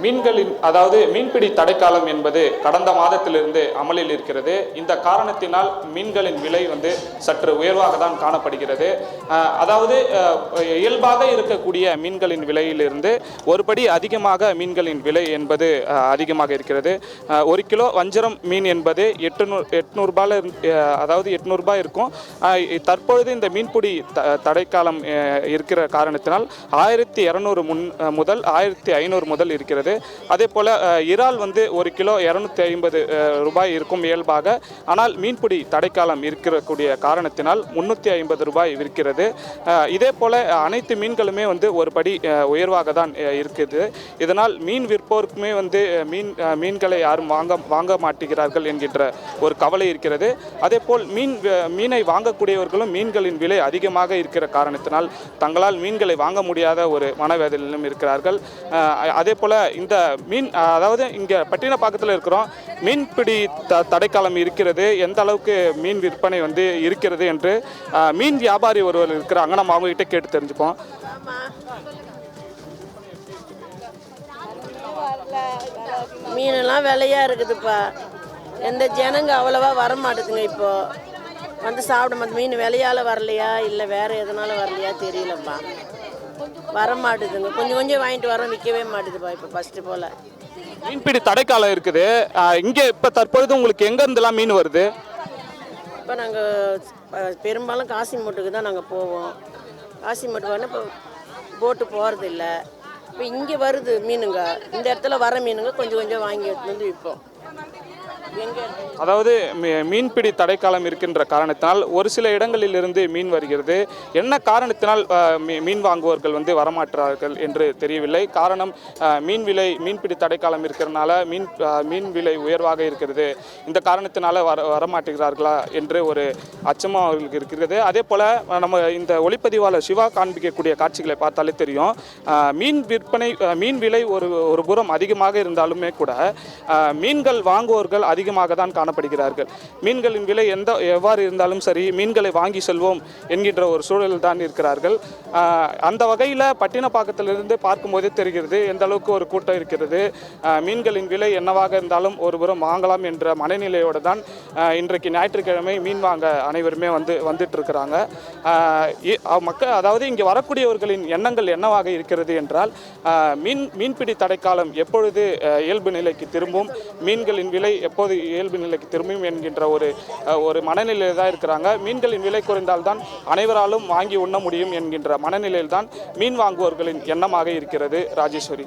மீன்களின் அதாவது மீன்பிடி தடைக்காலம் என்பது கடந்த மாதத்திலிருந்து அமலில் இருக்கிறது. இந்த காரணத்தினால் மீன்களின் விலை சற்று உயர்வாக தான் காணப்படுகிறது. அதாவது இயல்பாக இருக்கக்கூடிய மீன்களின் விலையிலிருந்து ஒருபடி அதிகமாக மீன்களின் விலை என்பது அதிகமாக இருக்கிறது. ஒரு கிலோ வஞ்சரம் மீன் என்பது 800 அதாவது 800 ரூபாய் இருக்கும். தற்பொழுது இந்த மீன்பிடி தடைக்காலம் இருக்கிற காரணத்தினால் 1200 முதல் 1500 முதல் இருக்கிறது. அதே போல இறால் ஒரு கிலோ 250 ரூபாய் இருக்கும் இயல்பாக. ஆனால் மீன்பிடி தடைக்காலம் இருக்கக்கூடிய காரணத்தினால் 350 ரூபாய் விற்கிறது. இதே போல அனைத்து மீன்களுமே ஒரு படி உயர்வாக தான் இருக்குது. இதனால் மீன் விற்போருக்குமே மீன்களை யாரும் வாங்க மாட்டேங்கிறார்கள் என்கின்ற ஒரு கவலை இருக்கிறது. அதே போல் மீனை வாங்கக்கூடியவர்களும் மீன்களின் விலை அதிகமாக இருக்கிற காரணத்தினால் தங்களால் மீன்களை வாங்க முடியாத ஒரு மனவேதனையிலும் இருக்கிறார்கள். அதே போல இந்த மீன் அதாவது இங்கே பட்டினப்பாக்கத்தில் இருக்கிறோம். மீன்பிடி தடைக்காலம் இருக்கிறது, எந்த அளவுக்கு மீன் விற்பனை இருக்கிறது என்று மீன் வியாபாரி ஒருவர் இருக்கிறாங்க. நம்ம அவங்ககிட்ட கேட்டு தெரிஞ்சுப்போம். மீனெல்லாம் விலையா இருக்குதுப்பா. எந்த ஜனங்க அவ்வளவா வர மாட்டேதுங்க. இப்போ சாப்பிட மாட்டேன். மீன் விலையால வரலையா இல்லை வேற எதனால வரலையா தெரியலப்பா. வர மாட்டுதுங்க. கொஞ்சம் வாங்கிட்டு வரோம், விற்கவே மாட்டுதுப்பா இப்போ ஃபர்ஸ்ட் போல. மீன்பிடி தடைக்காலம் இருக்குது இங்கே. இப்போ தற்பொழுது உங்களுக்கு எங்கேருந்துலாம் மீன் வருது? இப்போ நாங்கள் பெரும்பாலும் காசிமேட்டுக்கு தான் நாங்கள் போவோம். காசிமேட்டு வரணும். இப்போ போட்டு போகிறது இல்லை. இப்போ இங்கே வருது மீனுங்க. இந்த இடத்துல வர மீனுங்க கொஞ்சம் வாங்கி எடுத்து விற்போம். அதாவது மீன்பிடி தடைக்காலம் இருக்கின்ற காரணத்தினால் ஒரு சில இடங்களிலிருந்து மீன் வருகிறது. என்ன காரணத்தினால் மீன் வாங்குவர்கள் வரமாற்றார்கள் என்று தெரியவில்லை. காரணம் மீன்பிடி தடைக்காலம் இருக்கிறதுனால மீன் விலை உயர்வாக இருக்கிறது, இந்த காரணத்தினால வரமாட்டுகிறார்களா என்று ஒரு அச்சமும் அவர்களுக்கு இருக்கிறது. அதே போல நம்ம இந்த ஒளிப்பதிவாளர் சிவா காண்பிக்கக்கூடிய காட்சிகளை பார்த்தாலே தெரியும். மீன் விலை ஒரு புறம் அதிகமாக இருந்தாலுமே கூட மீன்கள் வாங்குவோர்கள் அதிகமாக தான் காணப்படுகிறார்கள். மீன்களின் விலை எவ்வாறு இருந்தாலும் சரி மீன்களை வாங்கி செல்வோம் என்கின்ற ஒரு சூழலில் தான் இருக்கிறார்கள். அந்த வகையில் பட்டினப்பாக்கத்திலிருந்து பார்க்கும்போதே தெரிகிறது எந்த அளவுக்கு ஒரு கூட்டம் இருக்கிறது. மீன்களின் விலை என்னவாக இருந்தாலும் ஒருபுறம் வாங்கலாம் என்ற மனநிலையோடு தான் இன்றைக்கு ஞாயிற்றுக்கிழமை மீன் வாங்க அனைவருமே வந்துட்டு இருக்கிறாங்க. மக்கள் அதாவது இங்கே வரக்கூடியவர்களின் எண்ணங்கள் என்னவாக இருக்கிறது என்றால் மீன்பிடி தடைக்காலம் எப்பொழுது இயல்பு நிலைக்கு திரும்பும், மீன்களின் விலை எப்போது இயல்பு நிலைக்கு திரும்பும் என்கின்ற ஒரு மனநிலையில் தான் இருக்கிறாங்க. மீன்களின் விலை குறைந்தால்தான் அனைவராலும் வாங்கி உண்ண முடியும் என்கின்ற மனநிலையில் தான் மீன் வாங்குவோர்களின் எண்ணமாக இருக்கிறது. ராஜேஸ்வரி.